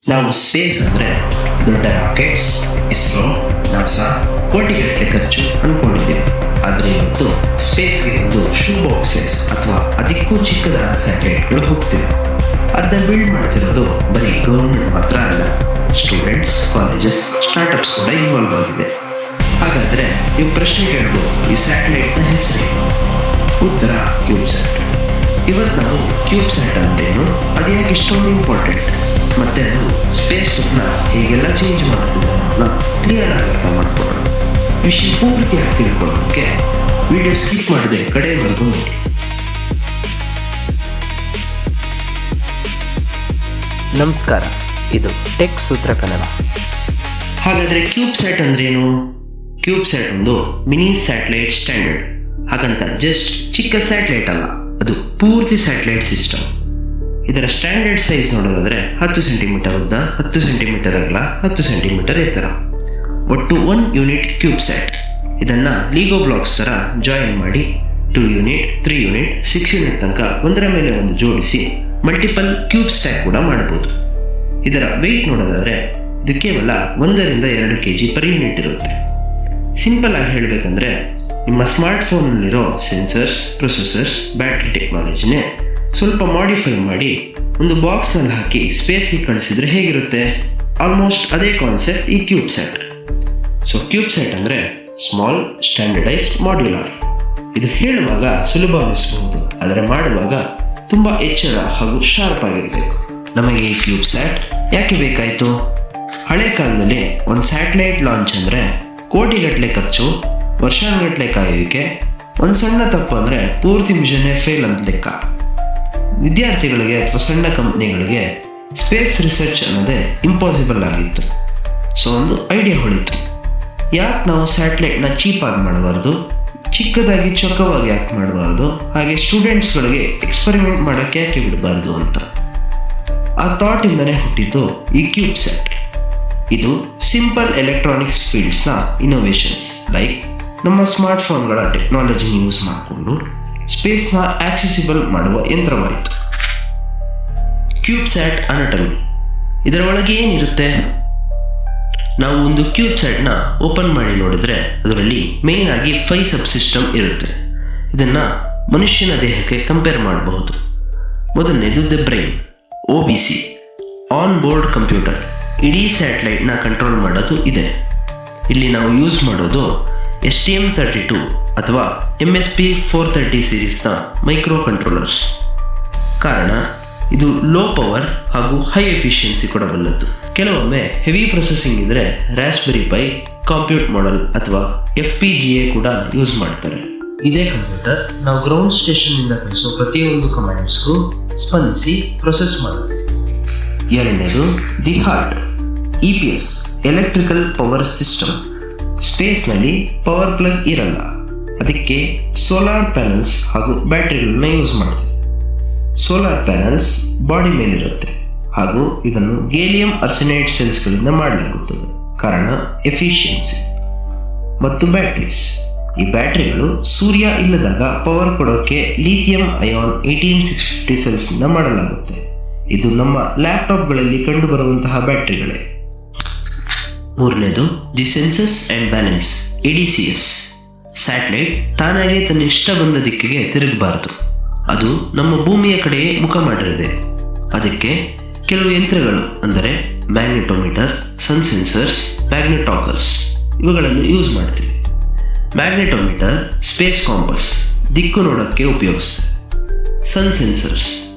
ನಾವು ಸ್ಪೇಸ್ ಅಂದರೆ ದೊಡ್ಡ ರಾಕೆಟ್ಸ್, ಇಸ್ರೋ, ನಾಸಾ, ಕೋಟಿಗಟ್ಟಲೆ ಖರ್ಚು ಅಂದ್ಕೊಂಡಿದ್ದೀವಿ. ಆದರೆ ಇವತ್ತು ಸ್ಪೇಸ್ಗೆ ಒಂದು ಶೂ ಬಾಕ್ಸಸ್ ಅಥವಾ ಅದಕ್ಕೂ ಚಿಕ್ಕದಾದ ಸ್ಯಾಟಲೈಟ್ಗಳು ಹೋಗ್ತಿವೆ. ಅದನ್ನ ಬಿಲ್ಡ್ ಮಾಡ್ತಿರೋದು ಬರೀ ಗೌರ್ಮೆಂಟ್ ಮಾತ್ರ ಅಲ್ಲ, ಸ್ಟೂಡೆಂಟ್ಸ್, ಕಾಲೇಜಸ್, ಸ್ಟಾರ್ಟಪ್ಸ್ ಕೂಡ ಇನ್ವಾಲ್ವ್ ಆಗಿದೆ. ಹಾಗಾದರೆ ನೀವು ಪ್ರಶ್ನೆ ಕೇಳ್ಬೋದು, ಈ ಸ್ಯಾಟಲೈಟ್ನ ಹೆಸರೇನು? ಉತ್ತರ ಕ್ಯೂಬ್ಸ್ಯಾಟ್. ಇವತ್ತು ನಾವು ಕ್ಯೂಬ್ಸ್ಯಾಟ್ ಅಂದ್ರೇನು, ಅದು ಯಾಕೆ ಇಷ್ಟೊಂದು ಇಂಪಾರ್ಟೆಂಟ್, ಮತ್ತೆ ಅದು ಸ್ಪೇಸ್ ನ ಹೇಗೆಲ್ಲ ಚೇಂಜ್ ಮಾಡ್ತಿದೆ ನಾವು ಕ್ಲಿಯರ್ ಆಗಿ ಅರ್ಥ ಮಾಡ್ಕೊಳ್ಳೋಣ. ವಿಷಯ ಪೂರ್ತಿಯಾಗಿ ತಿಳ್ಕೊಳ್ಳೋದಕ್ಕೆ ವಿಡಿಯೋ ಸ್ಕಿಪ್ ಮಾಡದೆ ಕಡೆಯವರೆಗೂ ನೋಡಿ. ನಮಸ್ಕಾರ, ಇದು ಟೆಕ್ ಸೂತ್ರ ಕನ್ನಡ. ಹಾಗಾದ್ರೆ ಕ್ಯೂಬ್ಸ್ಯಾಟ್ ಅಂದ್ರೇನು? ಕ್ಯೂಬ್ಸ್ಯಾಟ್ ಒಂದು ಮಿನಿ ಸ್ಯಾಟಲೈಟ್ ಸ್ಟ್ಯಾಂಡರ್ಡ್. ಹಾಗಂತ ಜಸ್ಟ್ ಚಿಕ್ಕ ಸ್ಯಾಟಲೈಟ್ ಅಲ್ಲ, ಅದು ಪೂರ್ತಿ ಸ್ಯಾಟಲೈಟ್ ಸಿಸ್ಟಮ್. ಇದರ ಸ್ಟ್ಯಾಂಡರ್ಡ್ ಸೈಜ್ ನೋಡೋದಾದ್ರೆ 10 ಸೆಂಟಿಮೀಟರ್ ಉದ್ದ, 10 ಸೆಂಟಿಮೀಟರ್ ಅಗಲ, 10 ಸೆಂಟಿಮೀಟರ್ ಎತ್ತರ. ಒಟ್ಟು 1 ಯೂನಿಟ್ ಕ್ಯೂಬ್ಸ್ಯಾಟ್. ಇದನ್ನು ಲೀಗೋ ಬ್ಲಾಕ್ಸ್ ಥರ ಜಾಯಿನ್ ಮಾಡಿ 2 ಯೂನಿಟ್, 3 ಯೂನಿಟ್, 6 ಯೂನಿಟ್ ತನಕ ಒಂದರ ಮೇಲೆ ಒಂದು ಜೋಡಿಸಿ ಮಲ್ಟಿಪಲ್ ಕ್ಯೂಬ್ ಸ್ಟ್ಯಾಕ್ ಕೂಡ ಮಾಡ್ಬೋದು. ಇದರ ವೆಯ್ಟ್ ನೋಡೋದಾದ್ರೆ ಇದು ಕೇವಲ 1-2 kg ಪರ್ ಯೂನಿಟ್ ಇರುತ್ತೆ. ಸಿಂಪಲ್ ಆಗಿ ಹೇಳಬೇಕಂದ್ರೆ ನಿಮ್ಮ ಸ್ಮಾರ್ಟ್ಫೋನಲ್ಲಿರೋ ಸೆನ್ಸರ್ಸ್, ಪ್ರೊಸೆಸರ್ಸ್, ಬ್ಯಾಟ್ರಿ ಟೆಕ್ನಾಲಜಿನೇ ಸ್ವಲ್ಪ ಮಾಡಿಫೈ ಮಾಡಿ ಒಂದು ಬಾಕ್ಸ್ನಲ್ಲಿ ಹಾಕಿ ಸ್ಪೇಸ್ಗೆ ಕಳಿಸಿದ್ರೆ ಹೇಗಿರುತ್ತೆ? ಆಲ್ಮೋಸ್ಟ್ ಅದೇ ಕಾನ್ಸೆಪ್ಟ್ ಈ ಕ್ಯೂಬ್ಸ್ಯಾಟ್. ಸೊ ಕ್ಯೂಬ್ಸ್ಯಾಟ್ ಅಂದರೆ ಸ್ಮಾಲ್ ಸ್ಟ್ಯಾಂಡರ್ಡೈಸ್ಡ್ ಮಾಡ್ಯುಲರ್. ಇದು ಹೇಳುವಾಗ ಸುಲಭ ಅನಿಸಬಹುದು, ಆದರೆ ಮಾಡುವಾಗ ತುಂಬ ಎಚ್ಚರ ಹಾಗೂ ಶಾರ್ಪ್ ಆಗಿರಬೇಕು. ನಮಗೆ ಈ ಕ್ಯೂಬ್ಸ್ಯಾಟ್ ಯಾಕೆ ಬೇಕಾಯಿತು? ಹಳೆ ಕಾಲದಲ್ಲಿ ಒಂದು ಸ್ಯಾಟಲೈಟ್ ಲಾಂಚ್ ಅಂದರೆ ಕೋಟಿಗಟ್ಟಲೆ ಖರ್ಚು, ವರ್ಷಾನುಗಟ್ಟಲೆ ಕಾಯುವಿಕೆ, ಒಂದು ಸಣ್ಣ ತಪ್ಪು ಅಂದರೆ ಪೂರ್ತಿ ಮಿಷನ್ನೇ ಫೇಲ್ ಅಂತ ಲೆಕ್ಕ. ವಿದ್ಯಾರ್ಥಿಗಳಿಗೆ ಅಥವಾ ಸಣ್ಣ ಕಂಪ್ನಿಗಳಿಗೆ ಸ್ಪೇಸ್ ರಿಸರ್ಚ್ ಅನ್ನೋದೇ ಇಂಪಾಸಿಬಲ್ ಆಗಿತ್ತು. ಸೊ ಒಂದು ಐಡಿಯಾ ಹೊಳಿತು, ಯಾಕೆ ನಾವು ಸ್ಯಾಟಲೈಟ್ನ ಚೀಪಾಗಿ ಮಾಡಬಾರ್ದು, ಚಿಕ್ಕದಾಗಿ ಚೊಕ್ಕವಾಗಿ ಯಾಕೆ ಮಾಡಬಾರ್ದು, ಹಾಗೆ ಸ್ಟೂಡೆಂಟ್ಸ್ಗಳಿಗೆ ಎಕ್ಸ್ಪೆರಿಮೆಂಟ್ ಮಾಡೋಕ್ಕೆ ಯಾಕೆ ಬಿಡಬಾರ್ದು ಅಂತ. ಆ ಥಾಟಿಂದನೇ ಹುಟ್ಟಿದ್ದು ಈ ಕ್ಯೂಬ್ಸ್ಯಾಟ್. ಇದು ಸಿಂಪಲ್ ಎಲೆಕ್ಟ್ರಾನಿಕ್ಸ್ ಫೀಲ್ಡ್ಸ್ನ ಇನೋವೇಷನ್ಸ್ ಲೈಕ್ ನಮ್ಮ ಸ್ಮಾರ್ಟ್ಫೋನ್ಗಳ ಟೆಕ್ನಾಲಜಿನ ಯೂಸ್ ಮಾಡಿಕೊಂಡು ಸ್ಪೇಸ್ನ ಆಕ್ಸೆಸಿಬಲ್ ಮಾಡುವ ಯಂತ್ರವಾಯಿತು. ಕ್ಯೂಬ್ಸ್ಯಾಟ್ ಅನಾಟಮಿ. ಇದರ ಒಳಗೆ ಏನಿರುತ್ತೆ? ನಾವು ಒಂದು ಕ್ಯೂಬ್ಸ್ಯಾಟ್ನ ಓಪನ್ ಮಾಡಿ ನೋಡಿದ್ರೆ ಅದರಲ್ಲಿ ಮೇಯ್ನ್ ಆಗಿ 5 ಸಬ್ಸಿಸ್ಟಮ್ ಇರುತ್ತೆ. ಇದನ್ನು ಮನುಷ್ಯನ ದೇಹಕ್ಕೆ ಕಂಪೇರ್ ಮಾಡಬಹುದು. ಮೊದಲನೇದು the brain, OBC, on board computer. ಇಡೀ ಸ್ಯಾಟಲೈಟ್ನ ಕಂಟ್ರೋಲ್ ಮಾಡೋದು ಇದೆ. ಇಲ್ಲಿ ನಾವು ಯೂಸ್ ಮಾಡೋದು STM32 ಅಥವಾ MSP 430 ಸೀರೀಸ್ನ ಮೈಕ್ರೋ ಕಂಟ್ರೋಲರ್ಸ್. ಕಾರಣ ಇದು ಲೋ ಪವರ್ ಹಾಗೂ ಹೈ ಎಫಿಷಿಯನ್ಸಿ ಕೊಡಬಲ್ಲದ್ದು. ಕೆಲವೊಮ್ಮೆ ಹೆವಿ ಪ್ರೊಸೆಸಿಂಗ್ ಇದ್ದರೆ ರಾಸ್ಬೆರಿ ಪೈ, ಕಾಂಪ್ಯೂಟ್ ಮಾಡೆಲ್ ಅಥವಾ FPGA ಕೂಡ ಯೂಸ್ ಮಾಡ್ತಾರೆ. ಇದೇ ಕಂಪ್ಯೂಟರ್ ನಾವು ಗ್ರೌಂಡ್ ಸ್ಟೇಷನ್ನಿಂದ ಕಳಿಸೋ ಪ್ರತಿಯೊಂದು ಕಮಾಂಡ್ಸ್ಗೂ ಸ್ಪಂದಿಸಿ ಪ್ರೊಸೆಸ್ ಮಾಡುತ್ತೆ. ಎರಡನೇದು the heart, EPS, electrical power system. ಸ್ಪೇಸ್ನಲ್ಲಿ ಪವರ್ ಪ್ಲಗ್ ಇರಲ್ಲ, ಅದಕ್ಕೆ ಸೋಲಾರ್ ಪ್ಯಾನಲ್ಸ್ ಹಾಗೂ ಬ್ಯಾಟ್ರಿಗಳನ್ನ ಯೂಸ್ ಮಾಡ್ತೀವಿ. ಸೋಲಾರ್ ಪ್ಯಾನಲ್ಸ್ ಬಾಡಿ ಮೇಲಿರುತ್ತೆ ಹಾಗೂ ಇದನ್ನು ಗೇಲಿಯಂ ಆರ್ಸೆನೈಡ್ ಸೆಲ್ಸ್ಗಳಿಂದ ಮಾಡಲಾಗುತ್ತದೆ. ಕಾರಣ ಎಫಿಷಿಯನ್ಸಿ. ಮತ್ತು ಬ್ಯಾಟ್ರೀಸ್. ಈ ಬ್ಯಾಟ್ರಿಗಳು ಸೂರ್ಯ ಇಲ್ಲದಾಗ ಪವರ್ ಕೊಡೋಕ್ಕೆ ಲಿಥಿಯಂ ಅಯಾನ್ 18650 ಸೆಲ್ಸ್ನಿಂದ ಮಾಡಲಾಗುತ್ತೆ. ಇದು ನಮ್ಮ ಲ್ಯಾಪ್ಟಾಪ್ಗಳಲ್ಲಿ ಕಂಡುಬರುವಂತಹ ಬ್ಯಾಟ್ರಿಗಳೇ. ಮೂರನೇದು the sensors and balance, ADCS. Satellite ತಾನಾಗೆ ತನ್ನ ಇಷ್ಟ ಬಂದ ದಿಕ್ಕಿಗೆ ತಿರುಗಬಾರದು, ಅದು ನಮ್ಮ ಭೂಮಿಯ ಕಡೆಯೇ ಮುಖ ಮಾಡಿರಬೇಕು. ಅದಕ್ಕೆ ಕೆಲವು ಯಂತ್ರಗಳು ಅಂದರೆ ಮ್ಯಾಗ್ನೆಟೋಮೀಟರ್, ಸನ್ ಸೆನ್ಸರ್ಸ್, ಮ್ಯಾಗ್ನೆಟಾಕರ್ಸ್ ಇವುಗಳನ್ನು ಯೂಸ್ ಮಾಡ್ತೀವಿ. ಮ್ಯಾಗ್ನೆಟೋಮೀಟರ್ ಸ್ಪೇಸ್ ಕಾಂಪಸ್, ದಿಕ್ಕು ನೋಡೋಕ್ಕೆ ಉಪಯೋಗಿಸ್ತೀವಿ. ಸನ್ ಸೆನ್ಸರ್ಸ್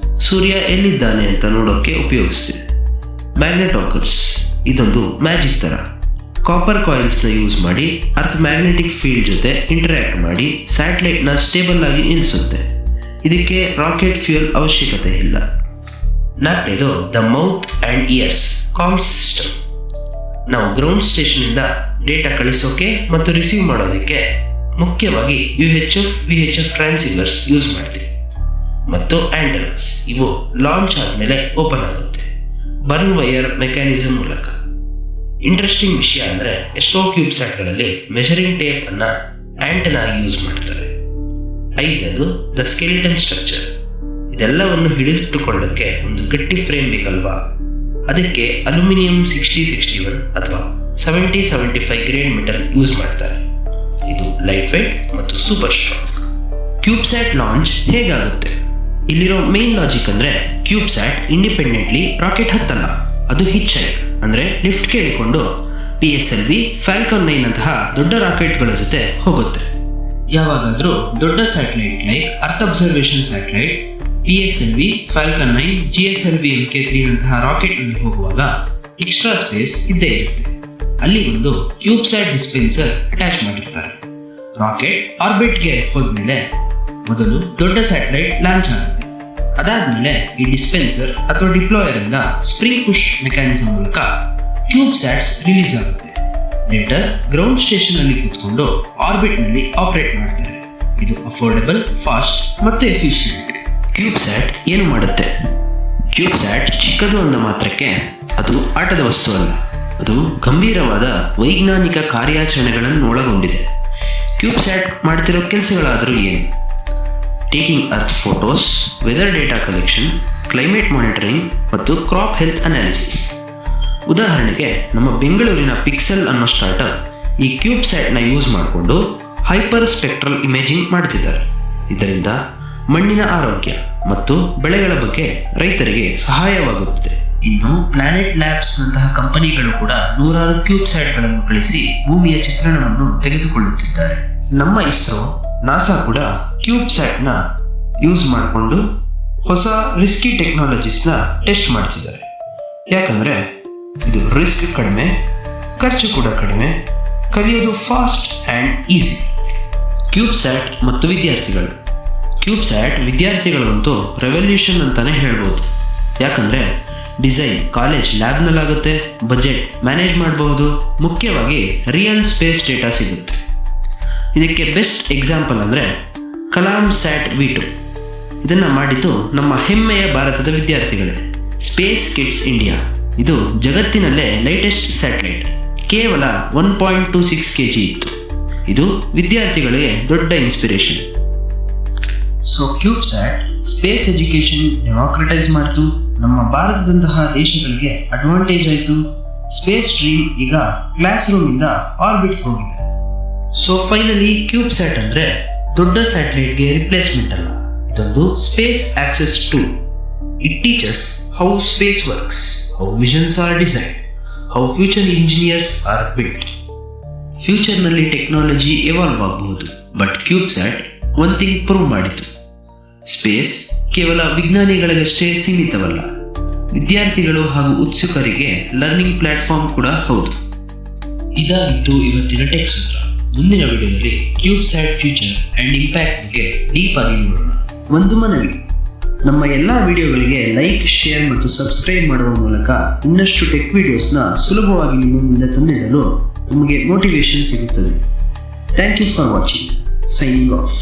ಸೂರ್ಯ ಎಲ್ಲಿದ್ದಾನೆ ಅಂತ ನೋಡೋಕ್ಕೆ ಉಪಯೋಗಿಸ್ತೀವಿ. ಮ್ಯಾಗ್ನೆಟಾಕರ್ಸ್ ಇದೊಂದು ಮ್ಯಾಜಿಕ್ ಥರ, ಕಾಪರ್ ಕಾಯಿಲ್ಸ್ನ ಯೂಸ್ ಮಾಡಿ ಅರ್ತ್ ಮ್ಯಾಗ್ನೆಟಿಕ್ ಫೀಲ್ಡ್ ಜೊತೆ ಇಂಟರ್ಯಾಕ್ಟ್ ಮಾಡಿ ಸ್ಯಾಟಲೈಟ್ನ ಸ್ಟೇಬಲ್ ಆಗಿ ನಿಲ್ಲಿಸುತ್ತೆ. ಇದಕ್ಕೆ ರಾಕೆಟ್ ಫ್ಯೂಯಲ್ ಅವಶ್ಯಕತೆ ಇಲ್ಲ. ನಾಲ್ಕನೇದು the mouth and ears, comms system. ನಾವು ಗ್ರೌಂಡ್ ಸ್ಟೇಷನಿಂದ ಡೇಟಾ ಕಳಿಸೋಕೆ ಮತ್ತು ರಿಸೀವ್ ಮಾಡೋದಕ್ಕೆ ಮುಖ್ಯವಾಗಿ UHF, VHF ಟ್ರಾನ್ಸಿವರ್ಸ್ ಯೂಸ್ ಮಾಡ್ತೀವಿ. ಮತ್ತು ಆಂಟೆನಾಸ್, ಇವು ಲಾಂಚ್ ಆದಮೇಲೆ ಓಪನ್ ಆಗುತ್ತೆ ಬರ್ನ್ ವೈರ್ ಮೆಕ್ಯಾನಿಸಮ್ ಮೂಲಕ. ಇಂಟ್ರೆಸ್ಟಿಂಗ್ ವಿಷಯ ಅಂದರೆ ಎಷ್ಟೋ ಕ್ಯೂಬ್ಸ್ಯಾಟ್ಗಳಲ್ಲಿ ಮೆಷರಿಂಗ್ ಟೇಪ್ ಅನ್ನು ಆಂಟೆನಾ ಯೂಸ್ ಮಾಡ್ತಾರೆ. ಐದನೇದು ದ ಸ್ಕೆಲಿಟನ್ ಸ್ಟ್ರಕ್ಚರ್. ಇದೆಲ್ಲವನ್ನು ಹಿಡಿದಿಟ್ಟುಕೊಳ್ಳೋಕ್ಕೆ ಒಂದು ಗಟ್ಟಿ ಫ್ರೇಮ್ ಬೇಕಲ್ವಾ? ಅದಕ್ಕೆ ಅಲ್ಯೂಮಿನಿಯಂ 6061 ಅಥವಾ 7075 ಗ್ರೇಡ್ ಮೆಟಲ್ ಯೂಸ್ ಮಾಡ್ತಾರೆ. ಇದು ಲೈಟ್ ವೇಟ್ ಮತ್ತು ಸೂಪರ್ ಸ್ಟ್ರಾಂಗ್. ಕ್ಯೂಬ್ಸ್ಯಾಟ್ ಲಾಂಚ್ ಹೇಗಾಗುತ್ತೆ? ಇಲ್ಲಿರೋ ಮೇನ್ ಲಾಜಿಕ್ ಅಂದರೆ ಕ್ಯೂಬ್ಸ್ಯಾಟ್ ಇಂಡಿಪೆಂಡೆಂಟ್ಲಿ ರಾಕೆಟ್ ಹತ್ತಲ್ಲ, ಅದು ಹಿಚ್ ಹೈಕ್ ಅಂದರೆ ಲಿಫ್ಟ್ ಕೇಳಿಕೊಂಡು PSLV, ಫಾಲ್ಕನ್ 9 ಅಂತಹ ದೊಡ್ಡ ರಾಕೆಟ್ಗಳ ಜೊತೆ ಹೋಗುತ್ತೆ. ಯಾವಾಗಾದರೂ ದೊಡ್ಡ satellite like earth observation satellite PSLV, Falcon 9, GSLV Mk3 ನಂತಹ ರಾಕೆಟ್ನಲ್ಲಿ ಹೋಗುವಾಗ ಎಕ್ಸ್ಟ್ರಾ ಸ್ಪೇಸ್ ಇದ್ದೇ ಇರುತ್ತೆ. ಅಲ್ಲಿ ಒಂದು ಕ್ಯೂಬ್ಸ್ಯಾಟ್ ಡಿಸ್ಪೆನ್ಸರ್ ಅಟ್ಯಾಚ್ ಮಾಡಿರ್ತಾರೆ. ರಾಕೆಟ್ ಆರ್ಬಿಟ್ಗೆ ಹೋದ್ಮೇಲೆ ಮೊದಲು ದೊಡ್ಡ ಸ್ಯಾಟಲೈಟ್ ಲಾಂಚ್ ಆಗುತ್ತೆ. ಅದಾದ್ಮೇಲೆ ಈ ಡಿಸ್ಪೆನ್ಸರ್ ಅಥವಾ ಡಿಪ್ಲಾಯರ್ ಇಂದ ಸ್ಪ್ರಿಂಗ್ ಪುಷ್ ಮೆಕ್ಯಾನಿಸಮ್ ಮೂಲಕ ಕ್ಯೂಬ್ಸ್ಯಾಟ್ಸ್ ರಿಲೀಸ್ ಆಗುತ್ತೆ. ಲೇಟರ್ ಗ್ರೌಂಡ್ ಸ್ಟೇಷನ್ ಅಲ್ಲಿ ಕೂತ್ಕೊಂಡು ಆರ್ಬಿಟ್ ನಲ್ಲಿ ಆಪರೇಟ್ ಮಾಡ್ತಾರೆ. ಇದು ಅಫೋರ್ಡೆಬಲ್, ಫಾಸ್ಟ್ ಮತ್ತು ಎಫಿಷಿಯಂಟ್. ಕ್ಯೂಬ್ಸ್ಯಾಟ್ ಏನು ಮಾಡುತ್ತೆ? ಕ್ಯೂಬ್ಸ್ಯಾಟ್ ಚಿಕ್ಕದು ಅಂದ ಮಾತ್ರಕ್ಕೆ ಅದು ಆಟದ ವಸ್ತು ಅಲ್ಲ, ಅದು ಗಂಭೀರವಾದ ವೈಜ್ಞಾನಿಕ ಕಾರ್ಯಾಚರಣೆಗಳನ್ನು ಒಳಗೊಂಡಿದೆ. ಕ್ಯೂಬ್ಸ್ಯಾಟ್ ಮಾಡ್ತಿರೋ ಕೆಲಸಗಳಾದರೂ ಏನು? Taking earth photos, weather data collection, climate monitoring ಮತ್ತು ಕ್ರಾಪ್ ಹೆಲ್ತ್ ಅನಾಲಿಸಿಸ್. ಉದಾಹರಣೆಗೆ ನಮ್ಮ ಬೆಂಗಳೂರಿನ ಪಿಕ್ಸೆಲ್ ಅನ್ನೋ ಸ್ಟಾರ್ಟಪ್ ಈ ಕ್ಯೂಬ್ಸ್ಯಾಟ್ನ ಯೂಸ್ ಮಾಡಿಕೊಂಡು ಹೈಪರ್ ಸ್ಪೆಕ್ಟ್ರಲ್ ಇಮೇಜಿಂಗ್ ಮಾಡ್ತಿದ್ದಾರೆ. ಇದರಿಂದ ಮಣ್ಣಿನ ಆರೋಗ್ಯ ಮತ್ತು ಬೆಳೆಗಳ ಬಗ್ಗೆ ರೈತರಿಗೆ ಸಹಾಯವಾಗುತ್ತದೆ. ಇನ್ನು ಪ್ಲಾನೆಟ್ ಲ್ಯಾಬ್ಸ್ ನಂತಹ ಕಂಪನಿಗಳು ಕೂಡ ನೂರಾರು ಕ್ಯೂಬ್ಸ್ಯಾಟ್ಗಳನ್ನು ಕಳಿಸಿ ಭೂಮಿಯ ಚಿತ್ರಣವನ್ನು ತೆಗೆದುಕೊಳ್ಳುತ್ತಿದ್ದಾರೆ. ನಮ್ಮ ಇಸ್ರೋ, ನಾಸಾ ಕೂಡ ಕ್ಯೂಬ್ಸ್ಯಾಟ್ನ ಯೂಸ್ ಮಾಡಿಕೊಂಡು ಹೊಸ ರಿಸ್ಕಿ ಟೆಕ್ನಾಲಜೀಸ್ನ ಟೆಸ್ಟ್ ಮಾಡ್ತಿದ್ದಾರೆ. ಯಾಕಂದರೆ ಇದು ರಿಸ್ಕ್ ಕಡಿಮೆ, ಖರ್ಚು ಕೂಡ ಕಡಿಮೆ, ಕಲಿಯೋದು ಫಾಸ್ಟ್ ಆ್ಯಂಡ್ ಈಸಿ. ಕ್ಯೂಬ್ಸ್ಯಾಟ್ ಮತ್ತು ವಿದ್ಯಾರ್ಥಿಗಳು. ಕ್ಯೂಬ್ಸ್ಯಾಟ್ ವಿದ್ಯಾರ್ಥಿಗಳಂತೂ ರೆವಲ್ಯೂಷನ್ ಅಂತಲೇ ಹೇಳ್ಬೋದು. ಯಾಕಂದರೆ ಡಿಸೈನ್ ಕಾಲೇಜ್ ಲ್ಯಾಬ್ನಲ್ಲಾಗುತ್ತೆ, ಬಜೆಟ್ ಮ್ಯಾನೇಜ್ ಮಾಡಬಹುದು, ಮುಖ್ಯವಾಗಿ ರಿಯಲ್ ಸ್ಪೇಸ್ ಡೇಟಾ ಸಿಗುತ್ತೆ. ಇದಕ್ಕೆ ಬೆಸ್ಟ್ ಎಕ್ಸಾಂಪಲ್ ಅಂದರೆ ಕಲಾಂ ಸ್ಯಾಟ್ V2. ಇದನ್ನು ಮಾಡಿದ್ದು ನಮ್ಮ ಹೆಮ್ಮೆಯ ಭಾರತದ ವಿದ್ಯಾರ್ಥಿಗಳೇ. ಸ್ಪೇಸ್ ಕಿಡ್ಸ್ ಇಂಡಿಯಾ ಇದು ಜಗತ್ತಿನಲ್ಲೇ ಲೈಟೆಸ್ಟ್ ಸ್ಯಾಟಲೈಟ್, ಕೇವಲ 1.26 kg ಇತ್ತು. ಇದು ವಿದ್ಯಾರ್ಥಿಗಳಿಗೆ ದೊಡ್ಡ ಇನ್ಸ್ಪಿರೇಷನ್. ಸೊ ಕ್ಯೂಬ್ಸ್ಯಾಟ್ ಸ್ಪೇಸ್ ಎಜುಕೇಷನ್ ಡೆಮಾಕ್ರಟೈಸ್ ಮಾಡಿತು, ನಮ್ಮ ಭಾರತದಂತಹ ದೇಶಗಳಿಗೆ ಅಡ್ವಾಂಟೇಜ್ ಆಯಿತು. ಸ್ಪೇಸ್ ಸ್ಟ್ರೀಮ್ ಈಗ ಕ್ಲಾಸ್ ರೂಮಿಂದ ಆರ್ಬಿಟ್ಗೆ ಹೋಗಿದೆ. ಸೊ ಫೈನಲಿ ಕ್ಯೂಬ್ಸ್ಯಾಟ್ ಅಂದರೆ ದೊಡ್ಡ ಸ್ಯಾಟಲೈಟ್ಗೆ ರಿಪ್ಲೇಸ್ಮೆಂಟ್ ಅಲ್ಲ, ಇದೊಂದು space access tool. It teaches how space works, how visions are designed, how future engineers are built. ಫ್ಯೂಚರ್ನಲ್ಲಿ ಟೆಕ್ನಾಲಜಿ ಎವಾಲ್ವ್ ಆಗಬಹುದು, but CubeSat one thing prove ಮಾಡಿತು: ಸ್ಪೇಸ್ ಕೇವಲ ವಿಜ್ಞಾನಿಗಳಿಗಷ್ಟೇ ಸೀಮಿತವಲ್ಲ, ವಿದ್ಯಾರ್ಥಿಗಳು ಹಾಗೂ ಉತ್ಸುಕರಿಗೆ ಲರ್ನಿಂಗ್ ಪ್ಲಾಟ್ಫಾರ್ಮ್ ಕೂಡ ಹೌದು. ಇದಾಗಿತ್ತು ಇವತ್ತಿನ ಟೆಕ್ ಸೂತ್ರ. ಮುಂದಿನ ವಿಡಿಯೋದಲ್ಲಿ ಕ್ಯೂಬ್ಸ್ಯಾಟ್ ಫ್ಯೂಚರ್ ಆ್ಯಂಡ್ ಇಂಪ್ಯಾಕ್ಟ್ ಬಗ್ಗೆ ಡೀಪ್ ಆಗಿ ನೋಡೋಣ. ಒಂದು ಮನವಿ: ನಮ್ಮ ಎಲ್ಲ ವಿಡಿಯೋಗಳಿಗೆ ಲೈಕ್, ಶೇರ್ ಮತ್ತು ಸಬ್ಸ್ಕ್ರೈಬ್ ಮಾಡುವ ಮೂಲಕ ಇನ್ನಷ್ಟು ಟೆಕ್ ವಿಡಿಯೋಸ್ನ ಸುಲಭವಾಗಿ ನಿಮ್ಮ ಮುಂದೆ ತಂದಿಡಲು ನಿಮಗೆ ಮೋಟಿವೇಶನ್ ಸಿಗುತ್ತದೆ. Thank you for watching. Signing of.